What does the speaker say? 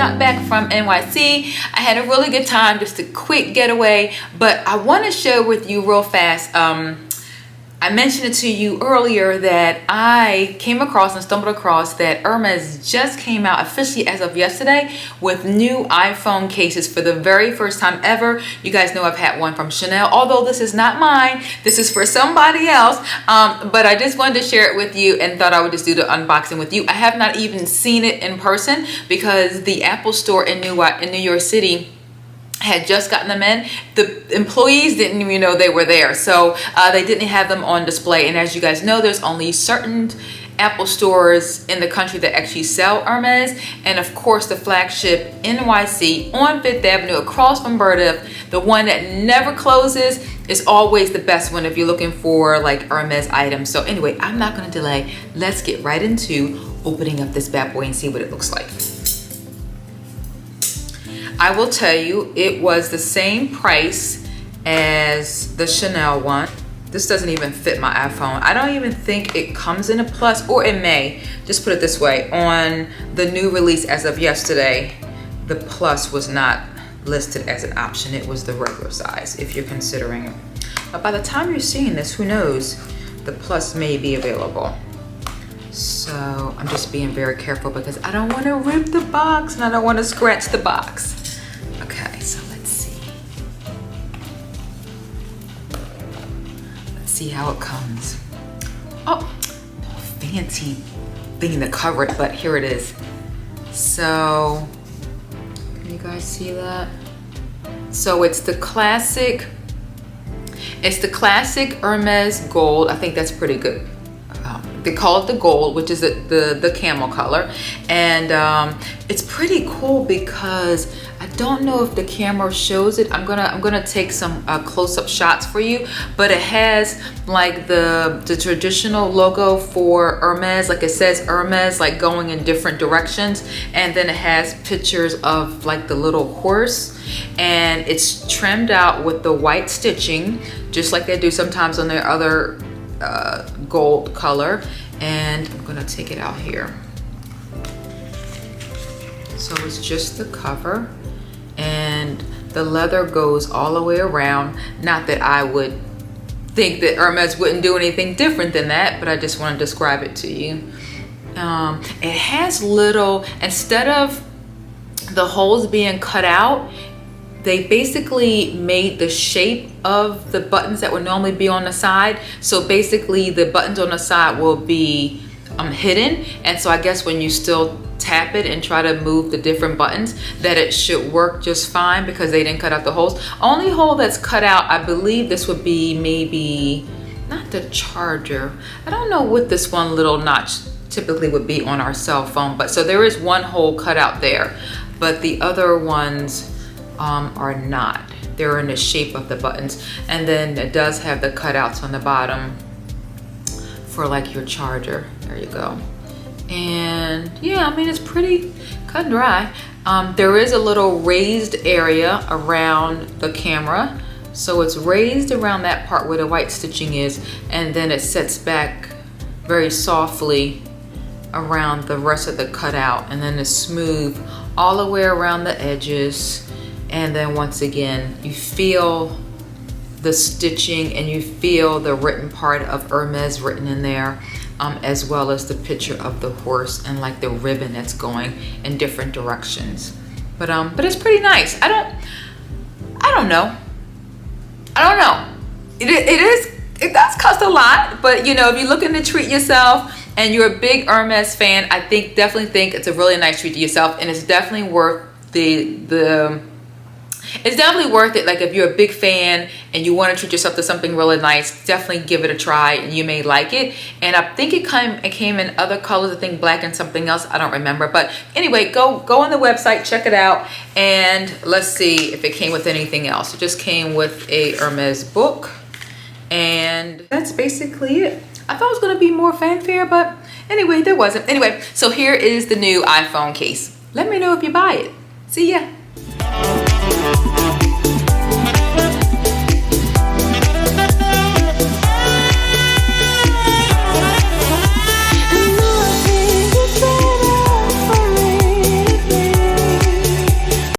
got back from NYC. I had a really good time, just a quick getaway, but I want to share with you real fast. I mentioned it to you earlier that I came across and stumbled across that Hermes just came out officially as of yesterday with new iPhone cases for the very first time ever. You guys know I've had one from Chanel, although this is not mine. This is for somebody else. But I just wanted to share it with you and thought I would just do the unboxing with you. I have not even seen it in person because the Apple store in New York City had just gotten them in. The employees didn't even know they were there, so they didn't have them on display. And as you guys know, there's only certain Apple stores in the country that actually sell Hermes, and of course the flagship NYC on 5th Avenue across from Berdiff, the one that never closes, is always the best one if you're looking for like Hermes items. So anyway, I'm not going to delay. Let's get right into opening up this bad boy and see what it looks like. I will tell you, it was the same price as the Chanel one. This doesn't even fit my iPhone. I don't even think it comes in a plus, or it may. Just put it this way, on the new release as of yesterday, the plus was not listed as an option. It was the regular size, if you're considering it. But by the time you're seeing this, who knows, the plus may be available. So I'm just being very careful because I don't want to rip the box and I don't want to scratch the box. Okay, so let's see. Let's see how it comes. Oh, fancy thing to cover it, but here it is. So, can you guys see that? So it's the classic Hermes gold. I think that's pretty good. They call it the gold, which is the camel color, and it's pretty cool because I don't know if the camera shows it. I'm gonna take some close-up shots for you, but it has like the traditional logo for Hermes, like it says Hermes, like going in different directions, and then it has pictures of like the little horse, and it's trimmed out with the white stitching, just like they do sometimes on their other gold color. And I'm gonna take it out here. So it's just the cover, and the leather goes all the way around. Not that I would think that Hermes wouldn't do anything different than that, but I just want to describe it to you. It has little, instead of the holes being cut out, they basically made the shape of the buttons that would normally be on the side. So basically the buttons on the side will be hidden. And so I guess when you still tap it and try to move the different buttons, that it should work just fine because they didn't cut out the holes. Only hole that's cut out, I believe this would be maybe, not the charger. I don't know what this one little notch typically would be on our cell phone, but so there is one hole cut out there, but the other ones are not. They're in the shape of the buttons, and then it does have the cutouts on the bottom for like your charger. There you go. And yeah, I mean, it's pretty cut and dry. There is a little raised area around the camera, so it's raised around that part where the white stitching is, and then it sets back very softly around the rest of the cutout, and then it's smooth all the way around the edges. And then once again, you feel the stitching and you feel the written part of Hermes written in there, as well as the picture of the horse and like the ribbon that's going in different directions. But it's pretty nice. I don't know. It does cost a lot, but you know, if you're looking to treat yourself and you're a big Hermes fan, I definitely think it's a really nice treat to yourself, and it's definitely worth it's definitely worth it. Like if you're a big fan and you want to treat yourself to something really nice, definitely give it a try and you may like it. And I think it came in other colors, I think black and something else, I don't remember. But anyway, go on the website, check it out, and let's see if it came with anything else. It just came with a Hermes book, and that's basically it. I thought it was going to be more fanfare, but anyway, there wasn't. Anyway, so here is the new iPhone case. Let me know if you buy it. See ya.